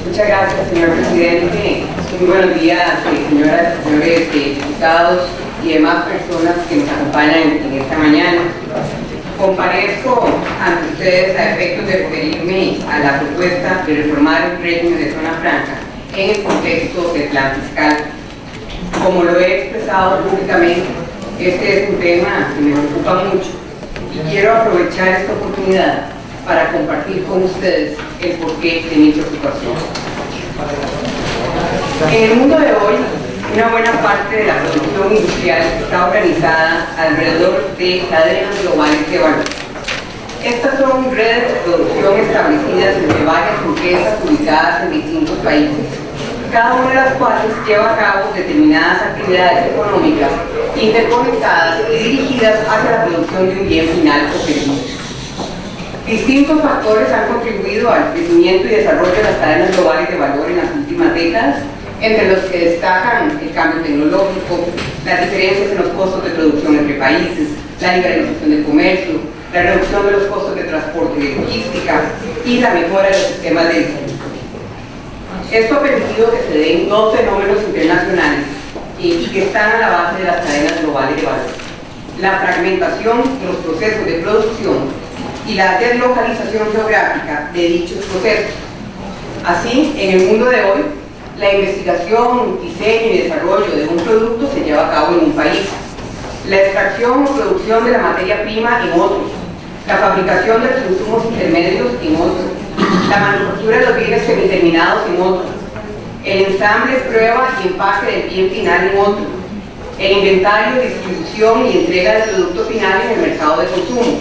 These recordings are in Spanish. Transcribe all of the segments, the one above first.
Muchas gracias, señor presidente. Muy buenos días, señoras y señores diputados y demás personas que nos acompañan en esta mañana. Comparezco ante ustedes a efectos de referirme a la propuesta de reformar el régimen de zona franca en el contexto del plan fiscal. Como lo he expresado públicamente, este es un tema que me preocupa mucho y quiero aprovechar esta oportunidad para compartir con ustedes el porqué de mi preocupación. En el mundo de hoy, una buena parte de la producción industrial está organizada alrededor de cadenas globales de valor. Estas son redes de producción establecidas entre varias empresas ubicadas en distintos países, cada una de las cuales lleva a cabo determinadas actividades económicas interconectadas y dirigidas hacia la producción de un bien final o servicio. Distintos factores han contribuido al crecimiento y desarrollo de las cadenas globales de valor en las últimas décadas, entre los que destacan el cambio tecnológico, las diferencias en los costos de producción entre países, la liberalización del comercio, la reducción de los costos de transporte y de logística y la mejora de los sistemas de distribución. Esto ha permitido que se den dos fenómenos internacionales y que están a la base de las cadenas globales de valor: la fragmentación de los procesos de producción y la deslocalización geográfica de dichos procesos. Así, en el mundo de hoy, la investigación, diseño y desarrollo de un producto se lleva a cabo en un país, la extracción o producción de la materia prima en otro, la fabricación de los insumos intermedios en otro, la manufactura de los bienes semiterminados en otro, el ensamble, prueba y empaque del bien final en otro, el inventario, distribución y entrega del producto final en el mercado de consumo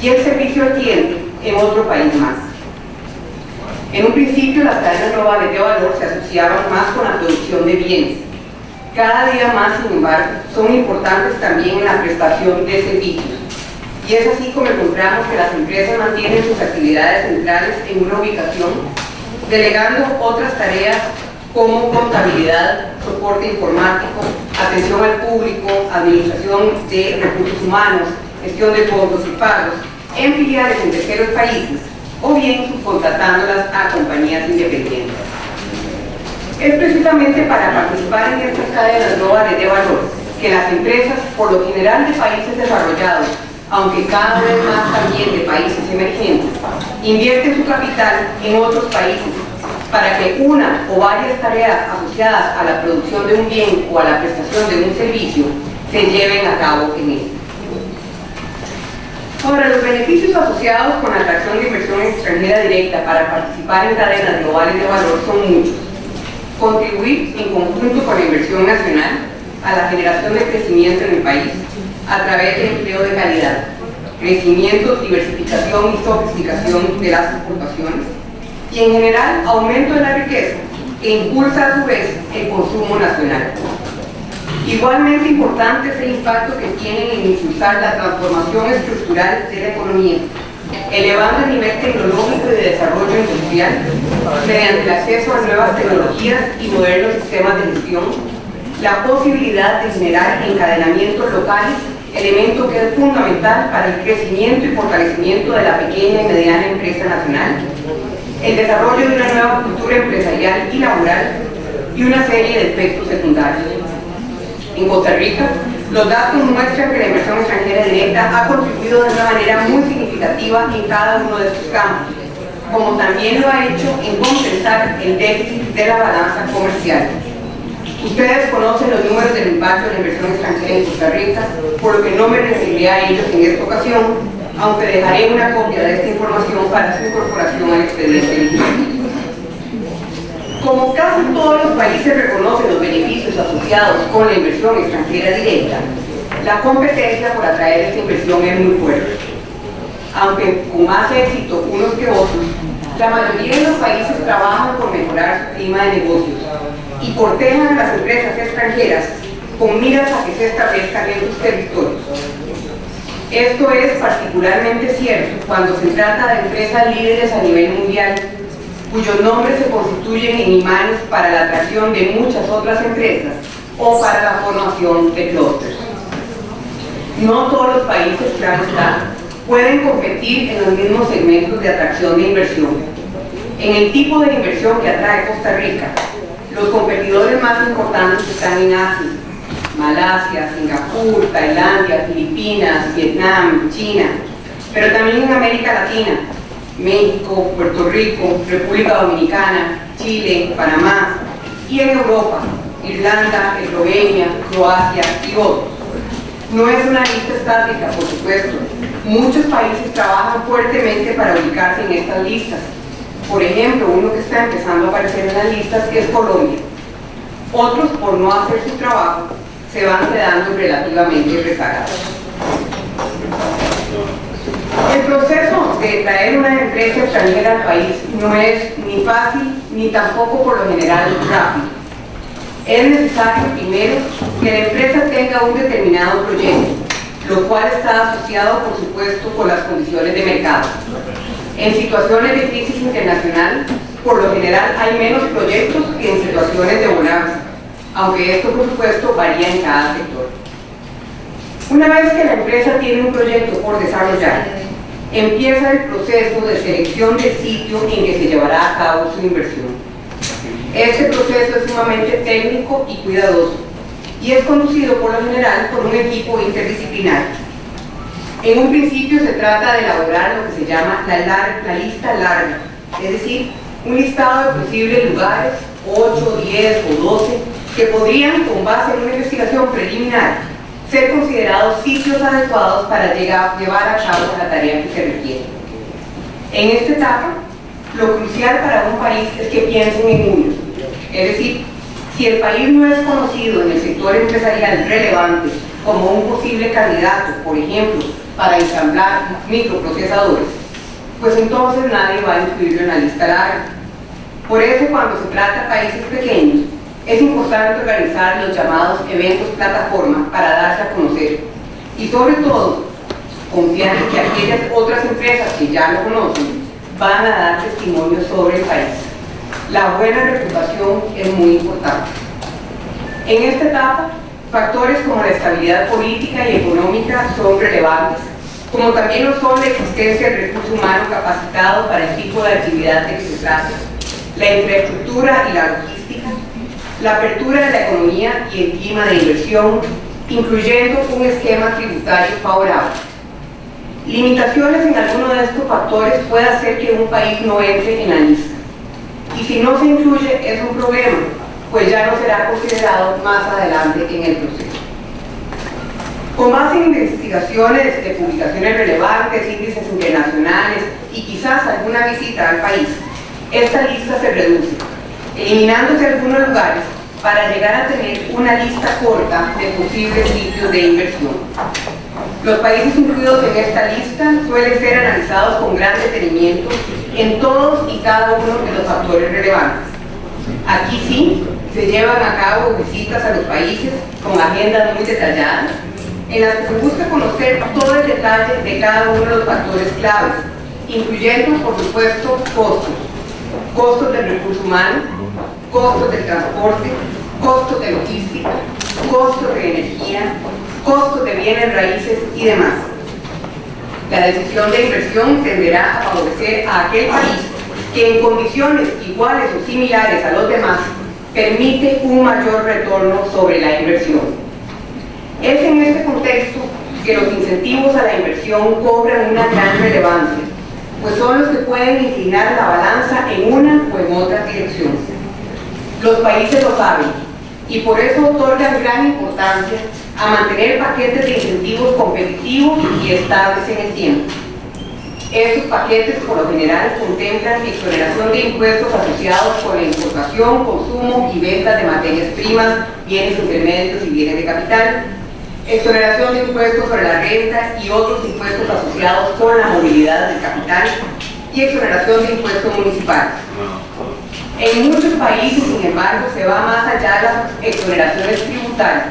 y el servicio al cliente en otro país más. En un principio, las cadenas globales de valor se asociaban más con la producción de bienes. Cada día más, sin embargo, son importantes también en la prestación de servicios. Y es así como encontramos que las empresas mantienen sus actividades centrales en una ubicación, delegando otras tareas como contabilidad, soporte informático, atención al público, administración de recursos humanos, gestión de fondos y pagos, en filiales en terceros países, o bien subcontratándolas a compañías independientes. Es precisamente para participar en estas cadenas globales de valor que las empresas, por lo general de países desarrollados, aunque cada vez más también de países emergentes, invierten su capital en otros países para que una o varias tareas asociadas a la producción de un bien o a la prestación de un servicio se lleven a cabo en él. Ahora, los beneficios asociados con la atracción de inversión extranjera directa para participar en cadenas globales de valor son muchos. Contribuir en conjunto con la inversión nacional a la generación de crecimiento en el país a través de empleo de calidad, crecimiento, diversificación y sofisticación de las exportaciones y en general aumento de la riqueza que impulsa a su vez el consumo nacional. Igualmente importante es el impacto que tienen en impulsar la transformación estructural de la economía, elevando el nivel tecnológico y de desarrollo industrial mediante el acceso a nuevas tecnologías y modernos sistemas de gestión, la posibilidad de generar encadenamientos locales, elemento que es fundamental para el crecimiento y fortalecimiento de la pequeña y mediana empresa nacional, el desarrollo de una nueva cultura empresarial y laboral y una serie de efectos secundarios. En Costa Rica, los datos muestran que la inversión extranjera directa ha contribuido de una manera muy significativa en cada uno de estos campos, como también lo ha hecho en compensar el déficit de la balanza comercial. Ustedes conocen los números del impacto de la inversión extranjera en Costa Rica, por lo que no me referiré a ellos en esta ocasión, aunque dejaré una copia de esta información para su incorporación al expediente legislativo. Como casi todos los países reconocen los beneficios asociados con la inversión extranjera directa, la competencia por atraer esta inversión es muy fuerte. Aunque con más éxito unos que otros, la mayoría de los países trabajan por mejorar su clima de negocios y cortejan a las empresas extranjeras con miras a que se establezcan en sus territorios. Esto es particularmente cierto cuando se trata de empresas líderes a nivel mundial, cuyos nombres se constituyen en imanes para la atracción de muchas otras empresas o para la formación de clústeres. No todos los países, claro está, pueden competir en los mismos segmentos de atracción de inversión, En el tipo de inversión que atrae Costa Rica, los competidores más importantes están en Asia: Malasia, Singapur, Tailandia, Filipinas, Vietnam, China, pero también en América Latina: México, Puerto Rico, República Dominicana, Chile, Panamá, y en Europa: Irlanda, Eslovenia, Croacia y otros. No es una lista estática, por supuesto. Muchos países trabajan fuertemente para ubicarse en estas listas. Por ejemplo, uno que está empezando a aparecer en las listas es Colombia. Otros, por no hacer su trabajo, se van quedando relativamente rezagados. El proceso de traer una empresa extranjera al país no es ni fácil ni tampoco por lo general rápido. Es necesario primero que la empresa tenga un determinado proyecto, lo cual está asociado, por supuesto, con las condiciones de mercado. En situaciones de crisis internacional, por lo general hay menos proyectos que en situaciones de bonanza, aunque esto, por supuesto, varía en cada sector. Una vez que la empresa tiene un proyecto por desarrollar, empieza el proceso de selección del sitio en que se llevará a cabo su inversión. Este proceso es sumamente técnico y cuidadoso y es conducido por lo general por un equipo interdisciplinario. En un principio se trata de elaborar lo que se llama la lista larga, es decir, un listado de posibles lugares, 8, 10 o 12, que podrían, con base en una investigación preliminar, ser considerados sitios adecuados para llevar a cabo la tarea que se requiere. En esta etapa, lo crucial para un país es que piensen en uno. Es decir, si el país no es conocido en el sector empresarial relevante como un posible candidato, por ejemplo, para ensamblar microprocesadores, pues entonces nadie va a incluirlo en la lista larga. Por eso, cuando se trata de países pequeños, es importante organizar los llamados eventos plataforma para darse a conocer y, sobre todo, confiar en que aquellas otras empresas que ya lo conocen van a dar testimonio sobre el país. La buena reputación es muy importante. En esta etapa, factores como la estabilidad política y económica son relevantes, como también lo son la existencia del recurso humano capacitado para el tipo de actividad de que se trate, la infraestructura y la logística, la apertura de la economía y el clima de inversión, incluyendo un esquema tributario favorable. Limitaciones en alguno de estos factores puede hacer que un país no entre en la lista. Y si no se incluye, es un problema, pues ya no será considerado más adelante en el proceso. Con base en investigaciones de publicaciones relevantes, índices internacionales y quizás alguna visita al país, esta lista se reduce, eliminándose algunos lugares para llegar a tener una lista corta de posibles sitios de inversión. Los países incluidos en esta lista suelen ser analizados con gran detenimiento en todos y cada uno de los factores relevantes. Aquí sí, se llevan a cabo visitas a los países con agendas muy detalladas, en las que se busca conocer todo el detalle de cada uno de los factores claves, incluyendo, por supuesto, costos del recurso humano, costos del transporte, costos de logística, costos de energía, costos de bienes raíces y demás. La decisión de inversión tenderá a favorecer a aquel país que en condiciones iguales o similares a los demás permite un mayor retorno sobre la inversión. Es en este contexto que los incentivos a la inversión cobran una gran relevancia, pues son los que pueden inclinar la balanza en una o en otra dirección. Los países lo saben y por eso otorgan gran importancia a mantener paquetes de incentivos competitivos y estables en el tiempo. Estos paquetes, por lo general, contemplan exoneración de impuestos asociados con la importación, consumo y venta de materias primas, bienes intermedios y bienes de capital, exoneración de impuestos sobre la renta y otros impuestos asociados con la movilidad del capital y exoneración de impuestos municipales. En muchos países, sin embargo, se va más allá de las exoneraciones tributarias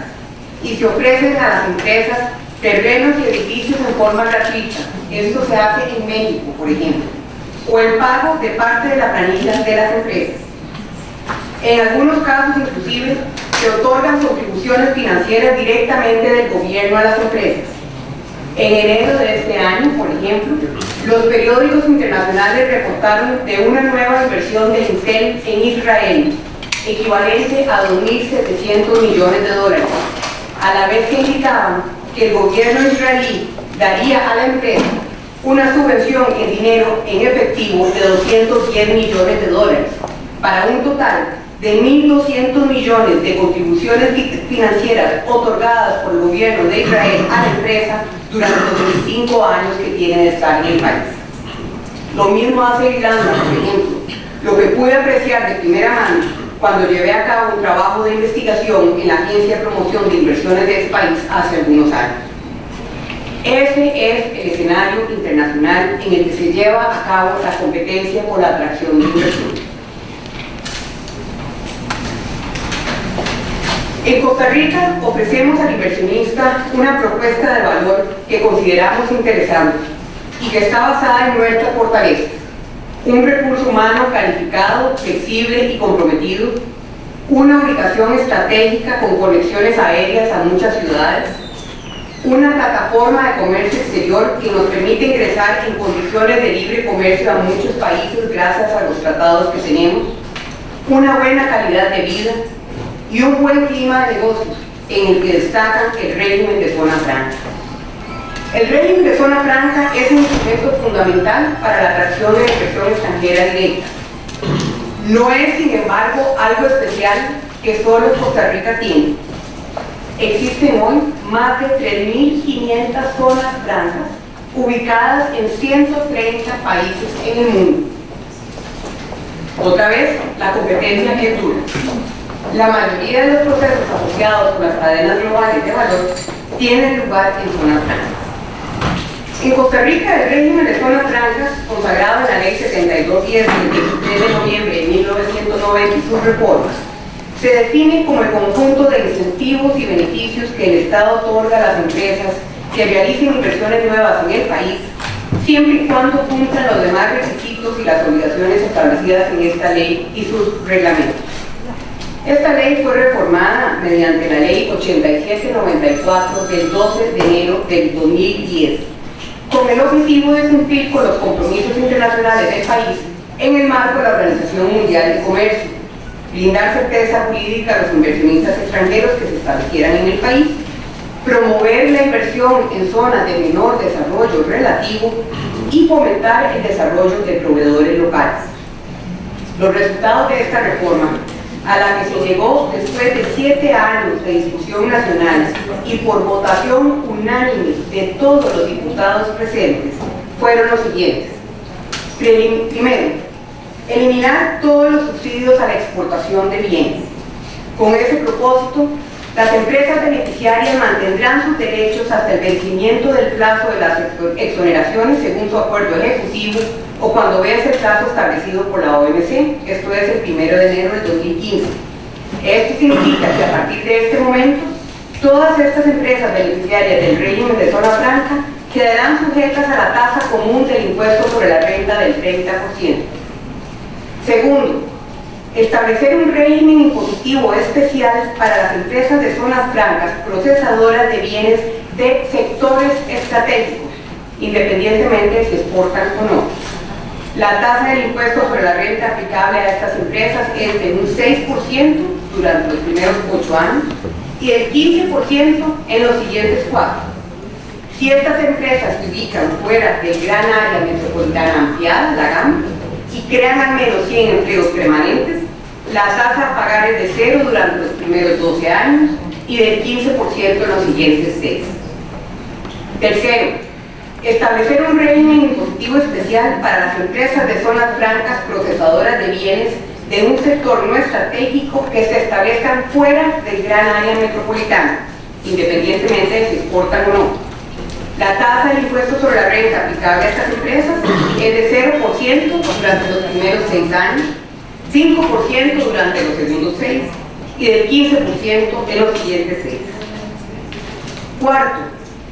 y se ofrecen a las empresas terrenos y edificios en forma gratuita. Esto se hace en México, por ejemplo, o el pago de parte de la planilla de las empresas. En algunos casos, inclusive, se otorgan contribuciones financieras directamente del gobierno a las empresas. En enero de este año, por ejemplo, los periódicos internacionales reportaron de una nueva inversión de Intel en Israel, equivalente a 2.700 millones de dólares, a la vez que indicaban que el gobierno israelí daría a la empresa una subvención en dinero en efectivo de 210 millones de dólares, para un total de 1.200 millones de contribuciones financieras otorgadas por el gobierno de Israel a la empresa durante los 25 años que tiene de estar en el país. Lo mismo hace Irlanda, por ejemplo, lo que pude apreciar de primera mano cuando llevé a cabo un trabajo de investigación en la Agencia de Promoción de Inversiones de ese país hace algunos años. Ese es el escenario internacional en el que se lleva a cabo la competencia por la atracción de inversión. En Costa Rica ofrecemos al inversionista una propuesta de valor que consideramos interesante y que está basada en nuestras fortalezas: un recurso humano calificado, flexible y comprometido, una ubicación estratégica con conexiones aéreas a muchas ciudades, una plataforma de comercio exterior que nos permite ingresar en condiciones de libre comercio a muchos países gracias a los tratados que tenemos, una buena calidad de vida y un buen clima de negocios en el que destacan el régimen de zona franca. El régimen de zona franca es un instrumento fundamental para la atracción de inversión extranjera directa. No es, sin embargo, algo especial que solo Costa Rica tiene. Existen hoy más de 3.500 zonas francas ubicadas en 130 países en el mundo. Otra vez, la competencia es dura. La mayoría de los procesos asociados con las cadenas globales de valor tienen lugar en zonas francas. En Costa Rica, el régimen de zonas francas, consagrado en la Ley 7210 del 23 de noviembre de 1990 y sus reformas, se define como el conjunto de incentivos y beneficios que el Estado otorga a las empresas que realicen inversiones nuevas en el país, siempre y cuando cumplan los demás requisitos y las obligaciones establecidas en esta ley y sus reglamentos. Esta ley fue reformada mediante la Ley 8794 del 12 de enero del 2010, con el objetivo de cumplir con los compromisos internacionales del país en el marco de la Organización Mundial de Comercio, brindar certeza jurídica a los inversionistas extranjeros que se establecieran en el país, promover la inversión en zonas de menor desarrollo relativo y fomentar el desarrollo de proveedores locales. Los resultados de esta reforma, a la que se llegó después de 7 años de discusión nacional y por votación unánime de todos los diputados presentes, fueron los siguientes. Primero, eliminar todos los subsidios a la exportación de bienes. Con ese propósito, las empresas beneficiarias mantendrán sus derechos hasta el vencimiento del plazo de las exoneraciones según su acuerdo ejecutivo o cuando vence el plazo establecido por la OMC, esto es el 1 de enero del 2015. Esto significa que a partir de este momento, todas estas empresas beneficiarias del régimen de zona franca quedarán sujetas a la tasa común del impuesto sobre la renta del 30%. Segundo, establecer un régimen impositivo especial para las empresas de zonas francas procesadoras de bienes de sectores estratégicos, independientemente de si exportan o no. La tasa del impuesto sobre la renta aplicable a estas empresas es de un 6% durante los primeros 8 años y el 15% en los siguientes 4. Si estas empresas se ubican fuera del gran área metropolitana ampliada, la GAM, y crean al menos 100 empleos permanentes, la tasa a pagar es de 0 durante los primeros 12 años y del 15% en los siguientes 6. Tercero, establecer un régimen impositivo especial para las empresas de zonas francas procesadoras de bienes de un sector no estratégico que se establezcan fuera del gran área metropolitana, independientemente de si exportan o no. La tasa del impuesto sobre la renta aplicable a estas empresas es de 0% durante los primeros 6 años, 5% durante los segundos 6 y del 15% en los siguientes 6. Cuarto,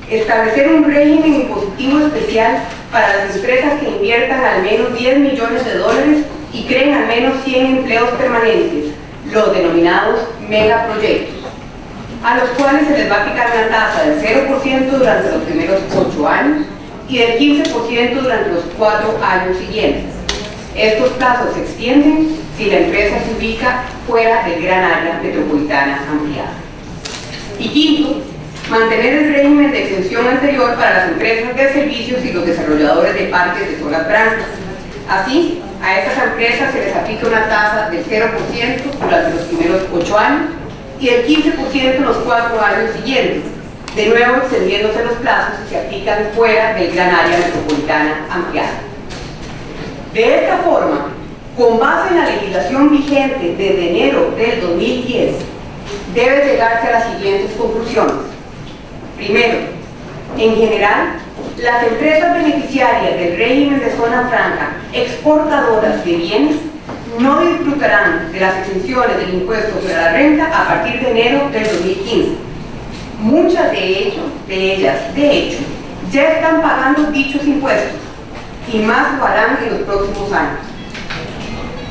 establecer un régimen impositivo especial para las empresas que inviertan al menos 10 millones de dólares y creen al menos 100 empleos permanentes, los denominados megaproyectos. a los cuales se les va a aplicar una tasa del 0% durante los primeros 8 años y del 15% durante los 4 años siguientes. Estos plazos se extienden si la empresa se ubica fuera del gran área metropolitana ampliada. Y quinto, mantener el régimen de exención anterior para las empresas de servicios y los desarrolladores de parques de zonas francas. Así, a estas empresas se les aplica una tasa del 0% durante los primeros 8 años y del 15% en los 4 años siguientes, de nuevo extendiéndose los plazos si se aplican fuera del gran área metropolitana ampliada. De esta forma, con base en la legislación vigente desde enero del 2010, debe llegarse a las siguientes conclusiones. Primero, en general, las empresas beneficiarias del régimen de zona franca exportadoras de bienes no disfrutarán de las exenciones del impuesto sobre la renta a partir de enero del 2015. Muchas de ellas, de hecho, ya están pagando dichos impuestos y más lo harán en los próximos años.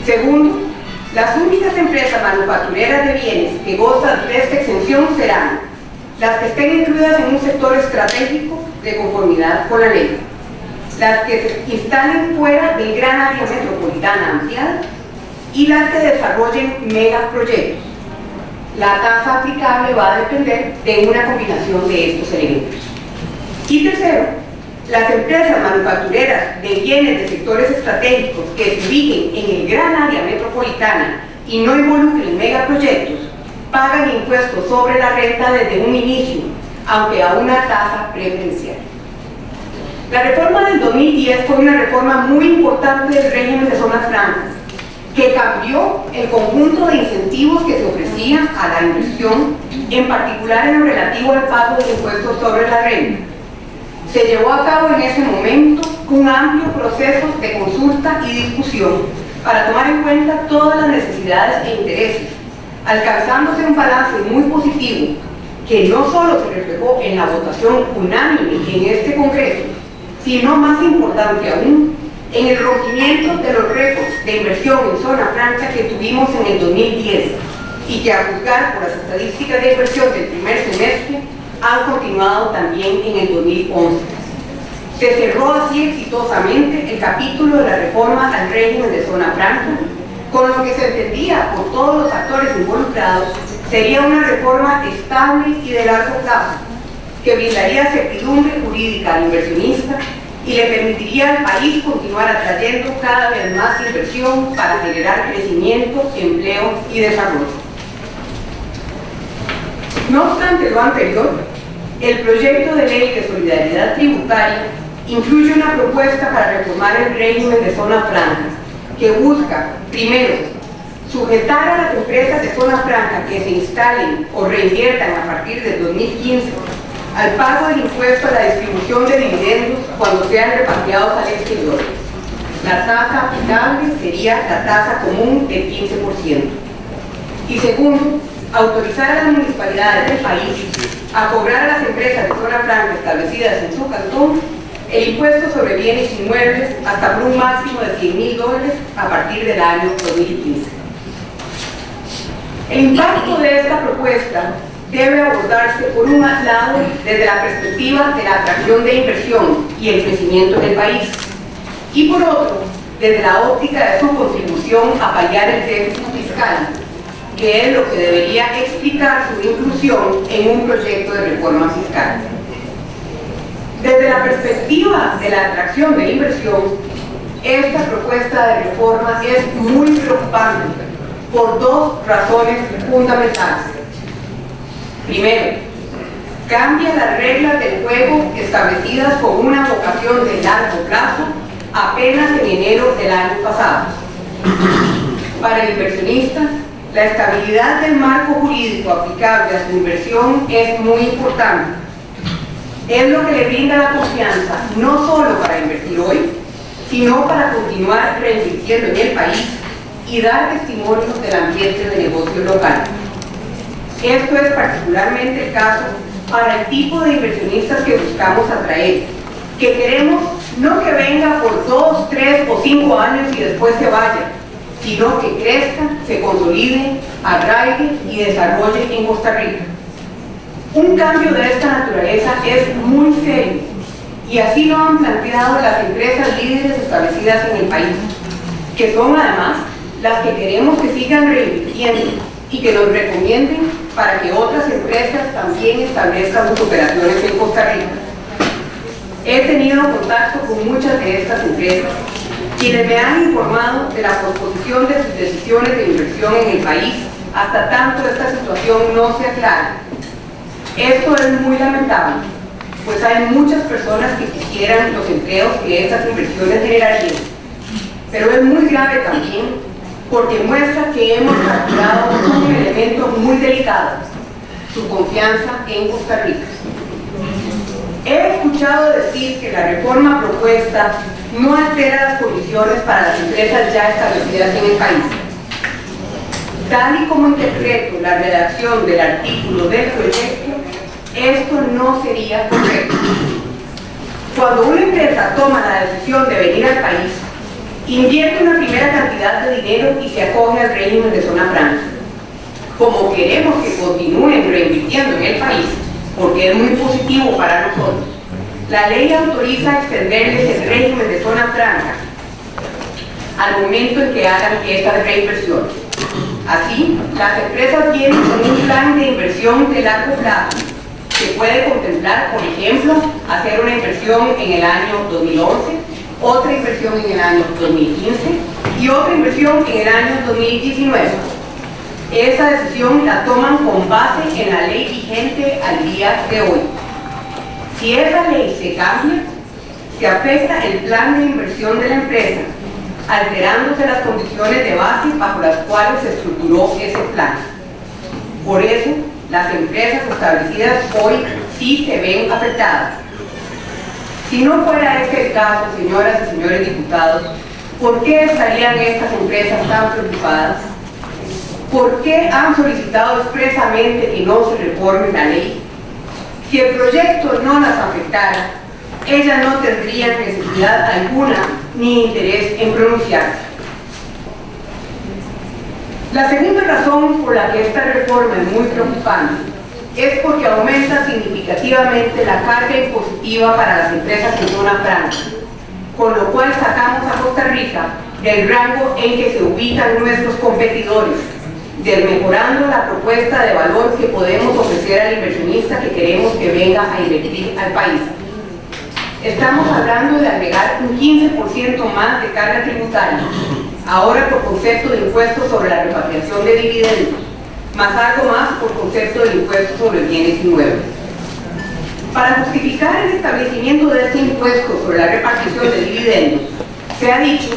Segundo, las únicas empresas manufactureras de bienes que gozan de esta exención serán las que estén incluidas en un sector estratégico de conformidad con la ley, las que se instalen fuera del gran área metropolitana ampliada y las que desarrollen megaproyectos. La tasa aplicable va a depender de una combinación de estos elementos. Y tercero, las empresas manufactureras de bienes de sectores estratégicos que se ubiquen en el gran área metropolitana y no involucren megaproyectos pagan impuestos sobre la renta desde un inicio, aunque a una tasa preferencial. La reforma del 2010 fue una reforma muy importante del régimen de zonas francas, que cambió el conjunto de incentivos que se ofrecían a la inversión, en particular en lo relativo al pago de impuestos sobre la renta. Se llevó a cabo en ese momento un amplio proceso de consulta y discusión para tomar en cuenta todas las necesidades e intereses, alcanzándose un balance muy positivo que no solo se reflejó en la votación unánime en este Congreso, sino más importante aún, en el rompimiento de los récords de inversión en zona franca que tuvimos en el 2010 y que, a juzgar por las estadísticas de inversión del primer semestre, han continuado también en el 2011. Se cerró así exitosamente el capítulo de la reforma al régimen de zona franca, con lo que se entendía por todos los actores involucrados sería una reforma estable y de largo plazo, que brindaría certidumbre jurídica al inversionista y le permitiría al país continuar atrayendo cada vez más inversión para generar crecimiento, empleo y desarrollo. No obstante lo anterior, el proyecto de ley de solidaridad tributaria incluye una propuesta para reformar el régimen de zona franca, que busca, primero, sujetar a las empresas de zona franca que se instalen o reinviertan a partir del 2015 al pago del impuesto a la distribución de dividendos cuando sean repatriados al exterior. La tasa aplicable sería la tasa común del 15%. Y segundo, autorizar a las municipalidades del país a cobrar a las empresas de zona franca establecidas en su cantón el impuesto sobre bienes inmuebles hasta por un máximo de $100.000 a partir del año 2015. El impacto de esta propuesta debe abordarse por un lado desde la perspectiva de la atracción de inversión y el crecimiento en el país, y por otro, desde la óptica de su contribución a paliar el déficit fiscal, que es lo que debería explicar su inclusión en un proyecto de reforma fiscal. Desde la perspectiva de la atracción de inversión, esta propuesta de reforma es muy preocupante por dos razones fundamentales. Primero, cambia las reglas del juego establecidas con una vocación de largo plazo apenas en enero del año pasado. Para el inversionista, la estabilidad del marco jurídico aplicable a su inversión es muy importante. Es lo que le brinda la confianza, no solo para invertir hoy, sino para continuar reinvirtiendo en el país y dar testimonio del ambiente de negocio local. Esto es particularmente el caso para el tipo de inversionistas que buscamos atraer, que queremos no que venga por 2, 3 o 5 años y después se vaya, sino que crezca, se consolide, arraigue y desarrolle en Costa Rica. Un cambio de esta naturaleza es muy serio y así lo han planteado las empresas líderes establecidas en el país, que son además las que queremos que sigan reinvirtiendo y que nos recomienden para que otras empresas también establezcan sus operaciones en Costa Rica. He tenido contacto con muchas de estas empresas, quienes me han informado de la posposición de sus decisiones de inversión en el país hasta tanto esta situación no se aclare. Esto es muy lamentable, pues hay muchas personas que quisieran los empleos que estas inversiones generarían. Pero es muy grave también porque muestra que hemos capturado un elemento muy delicado, su confianza en Costa Rica. He escuchado decir que la reforma propuesta no altera las condiciones para las empresas ya establecidas en el país. Tal y como interpreto la redacción del artículo del proyecto, esto no sería correcto. Cuando una empresa toma la decisión de venir al país, invierte una primera cantidad de dinero y se acoge al régimen de zona franca. Como queremos que continúen reinvirtiendo en el país, porque es muy positivo para nosotros, la ley autoriza extenderles el régimen de zona franca al momento en que hagan estas reinversiones. Así, las empresas vienen con un plan de inversión de largo plazo que puede contemplar, por ejemplo, hacer una inversión en el año 2011, otra inversión en el año 2015 y otra inversión en el año 2019. Esa decisión la toman con base en la ley vigente al día de hoy. Si esa ley se cambia, se afecta el plan de inversión de la empresa, alterándose las condiciones de base bajo las cuales se estructuró ese plan. Por eso, las empresas establecidas hoy sí se ven afectadas. Si no fuera este el caso, señoras y señores diputados, ¿por qué estarían estas empresas tan preocupadas? ¿Por qué han solicitado expresamente que no se reforme la ley? Si el proyecto no las afectara, ellas no tendrían necesidad alguna ni interés en pronunciarse. La segunda razón por la que esta reforma es muy preocupante es porque aumenta significativamente la carga impositiva para las empresas en zona franca, con lo cual sacamos a Costa Rica del rango en que se ubican nuestros competidores, desmejorando la propuesta de valor que podemos ofrecer al inversionista que queremos que venga a invertir al país. Estamos hablando de agregar un 15% más de carga tributaria, ahora por concepto de impuesto sobre la repatriación de dividendos, más algo más por concepto de impuesto sobre bienes inmuebles. Para justificar el establecimiento de este impuesto sobre la repatriación de dividendos, se ha dicho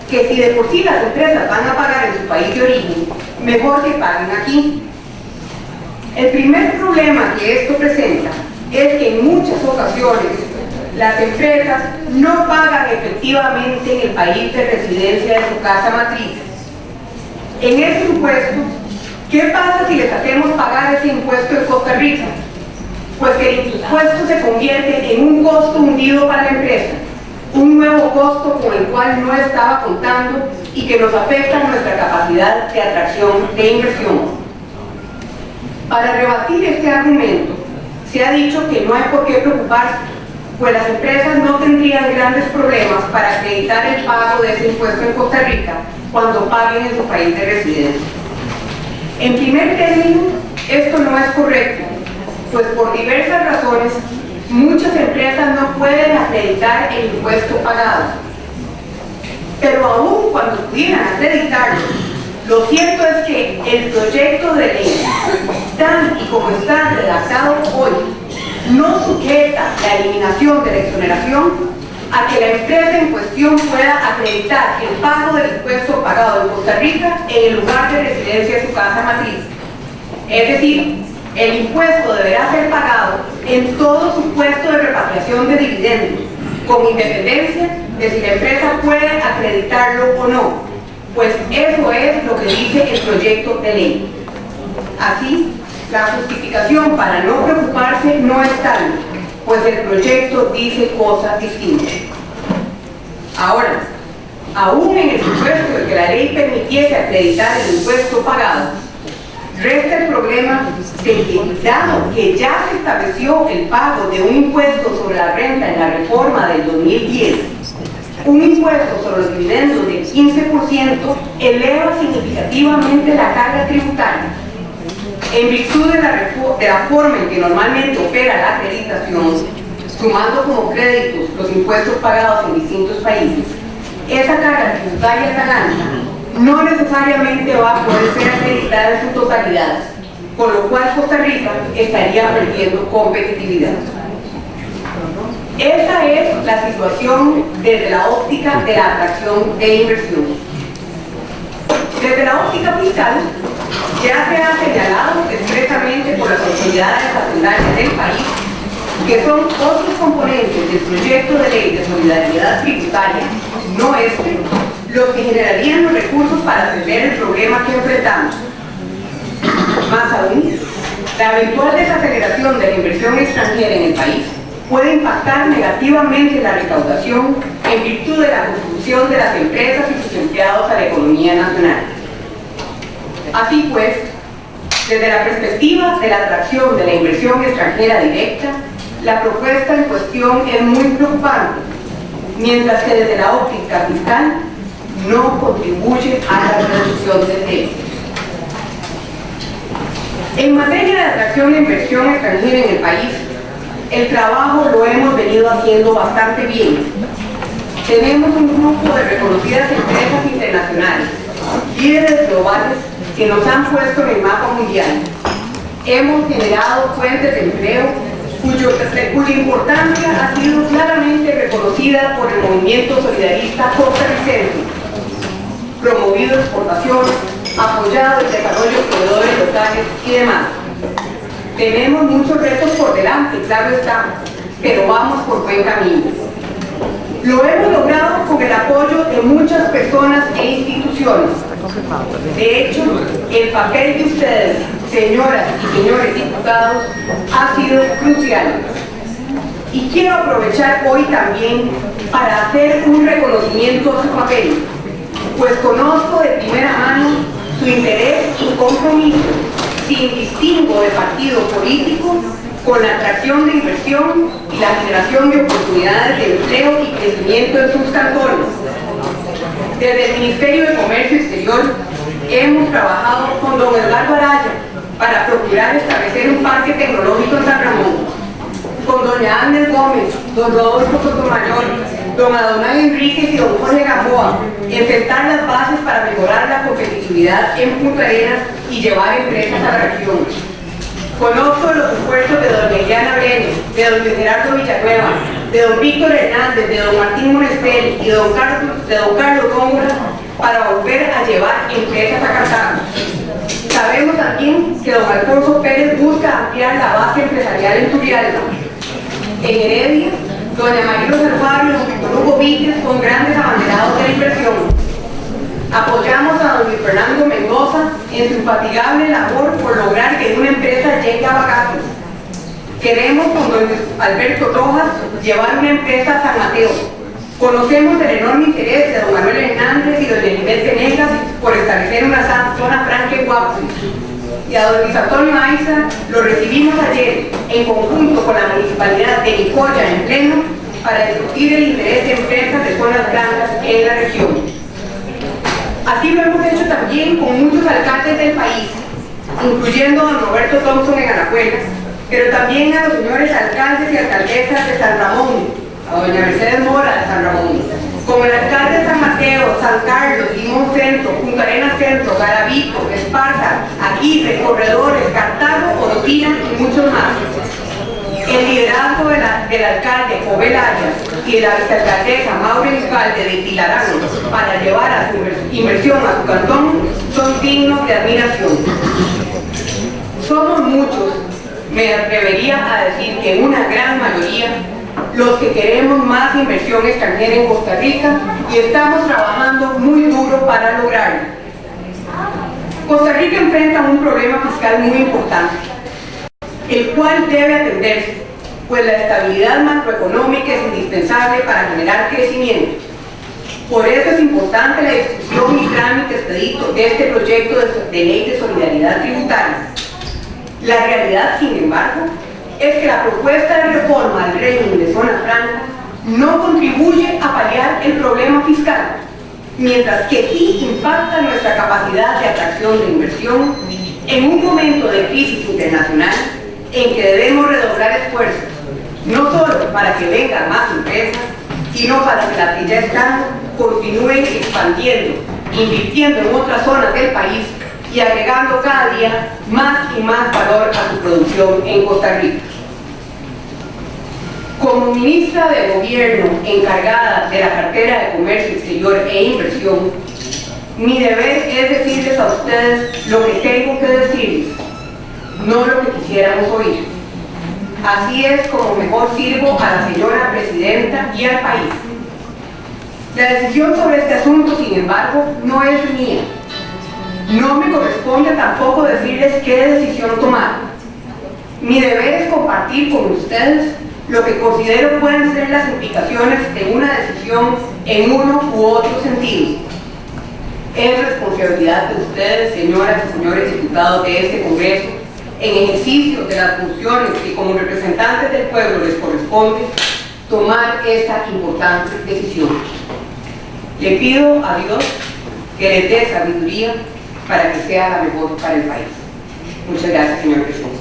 que si de por sí las empresas van a pagar en su país de origen, mejor que paguen aquí. El primer problema que esto presenta es que en muchas ocasiones las empresas no pagan efectivamente en el país de residencia de su casa matriz. En ese impuesto, ¿qué pasa si les hacemos pagar ese impuesto en Costa Rica? Pues que el impuesto se convierte en un costo hundido para la empresa, un nuevo costo con el cual no estaba contando y que nos afecta nuestra capacidad de atracción de inversión. Para rebatir este argumento, se ha dicho que no hay por qué preocuparse, pues las empresas no tendrían grandes problemas para acreditar el pago de ese impuesto en Costa Rica cuando paguen en su país de residencia. En primer término, esto no es correcto, pues por diversas razones, muchas empresas no pueden acreditar el impuesto pagado. Pero aún cuando pudieran acreditarlo, lo cierto es que el proyecto de ley, tal y como está redactado hoy, no sujeta la eliminación de la exoneración a que la empresa en cuestión pueda acreditar el pago del impuesto pagado en Costa Rica en el lugar de residencia de su casa matriz. Es decir, el impuesto deberá ser pagado en todo su puesto de repatriación de dividendos, con independencia de si la empresa puede acreditarlo o no, pues eso es lo que dice el proyecto de ley. Así, la justificación para no preocuparse no es tal, pues el proyecto dice cosas distintas. Ahora, aún en el supuesto de que la ley permitiese acreditar el impuesto pagado, resta el problema de que, dado que ya se estableció el pago de un impuesto sobre la renta en la reforma del 2010, un impuesto sobre los dividendos del 15% eleva significativamente la carga tributaria. En virtud de la forma en que normalmente opera la acreditación, sumando como créditos los impuestos pagados en distintos países, esa carga tributaria tan alta no necesariamente va a poder ser acreditada en su totalidad, con lo cual Costa Rica estaría perdiendo competitividad. Esa es la situación desde la óptica de la atracción de inversión. Desde la óptica fiscal, ya se ha señalado expresamente por las autoridades hacendarias del país que son otros componentes del proyecto de ley de solidaridad tributaria, no este, los que generarían los recursos para atender el problema que enfrentamos. Más aún, la eventual desaceleración de la inversión extranjera en el país puede impactar negativamente la recaudación en virtud de la contribución de las empresas y sus empleados a la economía nacional. Así pues, desde la perspectiva de la atracción de la inversión extranjera directa, la propuesta en cuestión es muy preocupante, mientras que desde la óptica fiscal no contribuye a la reducción del déficit. En materia de atracción de inversión extranjera en el país, el trabajo lo hemos venido haciendo bastante bien. Tenemos un grupo de reconocidas empresas internacionales, líderes globales, que nos han puesto en el mapa mundial. Hemos generado fuentes de empleo cuya importancia ha sido claramente reconocida por el movimiento solidarista costarricense, promovido exportaciones, apoyado el desarrollo de proveedores locales y demás. Tenemos muchos retos por delante, claro está, pero vamos por buen camino. Lo hemos logrado con el apoyo de muchas personas e instituciones. De hecho, el papel de ustedes, señoras y señores diputados, ha sido crucial. Y quiero aprovechar hoy también para hacer un reconocimiento a su papel, pues conozco de primera mano su interés y compromiso, sin distingo de partido político, con la atracción de inversión y la generación de oportunidades de empleo y crecimiento en sus cantones. Desde el Ministerio de Comercio Exterior hemos trabajado con don Edgardo Araya para procurar establecer un parque tecnológico en San Ramón, con doña Agnes Gómez, don Rodolfo Sotomayor, don Adonai Enríquez y don Jorge Gamboa, en sentar las bases para mejorar la competitividad en Punta Arenas y llevar empresas a la región. Conozco los esfuerzos de doña Iliana Brenes, de don Luis Gerardo Villanueva, de don Víctor Hernández, de don Martín Monestel y de don Carlos Góngora para volver a llevar empresas a Cartago. Sabemos también que don Alfonso Pérez busca ampliar la base empresarial en Turrialba. En Heredia, doña María Rosalvaro y don Víctor Hugo Víquez son grandes abanderados de la inversión. Apoyamos a don Luis Fernando Mendoza en su infatigable labor por lograr que una empresa llegue a Bagaces. Queremos con don Alberto Rojas llevar una empresa a San Mateo. Conocemos el enorme interés de don Manuel Hernández y doña Elibet Venegas por establecer una zona franca en Guapo. Y a don Luis Antonio Aiza lo recibimos ayer en conjunto con la municipalidad de Nicoya en pleno para discutir el interés de empresas de zonas blancas en la región. Así lo hemos hecho también con muchos alcaldes del país, incluyendo a don Roberto Thompson en Alajuelas, pero también a los señores alcaldes y alcaldesas de San Ramón, a doña Mercedes Mora de San Ramón, como el alcalde de San Mateo, San Carlos, Limón Centro, Punta Arenas Centro, Garavito, Esparza, Aguirre, Corredores, Cartago, Orotina y muchos más. El liderazgo del alcalde Jovel Arias y de la vicealcaldesa Maureen Ugalde de Tilarán para llevar a su inversión a su cantón son dignos de admiración. Somos muchos, me atrevería a decir que una gran mayoría, los que queremos más inversión extranjera en Costa Rica y estamos trabajando muy duro para lograrlo. Costa Rica enfrenta un problema fiscal muy importante, el cual debe atenderse, pues la estabilidad macroeconómica es indispensable para generar crecimiento. Por eso es importante la discusión y trámite expedito de este proyecto de ley de solidaridad tributaria. La realidad, sin embargo, es que la propuesta de reforma al régimen de zona franca no contribuye a paliar el problema fiscal, mientras que sí impacta nuestra capacidad de atracción de inversión en un momento de crisis internacional en que debemos redoblar esfuerzos, no solo para que vengan más empresas, sino para que las que ya están continúen expandiendo, invirtiendo en otras zonas del país y agregando cada día más y más valor a su producción en Costa Rica. Como ministra de Gobierno encargada de la cartera de Comercio Exterior e Inversión, mi deber es decirles a ustedes lo que tengo que decirles, no lo que quisiéramos oír. Así es como mejor sirvo a la señora Presidenta y al país. La decisión sobre este asunto, sin embargo, no es mía. No me corresponde tampoco decirles qué decisión tomar. Mi deber es compartir con ustedes lo que considero pueden ser las implicaciones de una decisión en uno u otro sentido. Es responsabilidad de ustedes, señoras y señores diputados de este Congreso, en ejercicio de las funciones que como representantes del pueblo les corresponde, tomar esta importante decisión. Le pido a Dios que les dé sabiduría para que sea la mejor para el país. Muchas gracias, señor presidente.